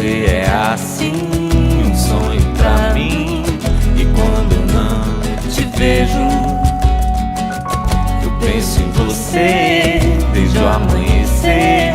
você é assim, um sonho pra mim. E quando eu não te vejo, eu penso em você desde o amanhecer.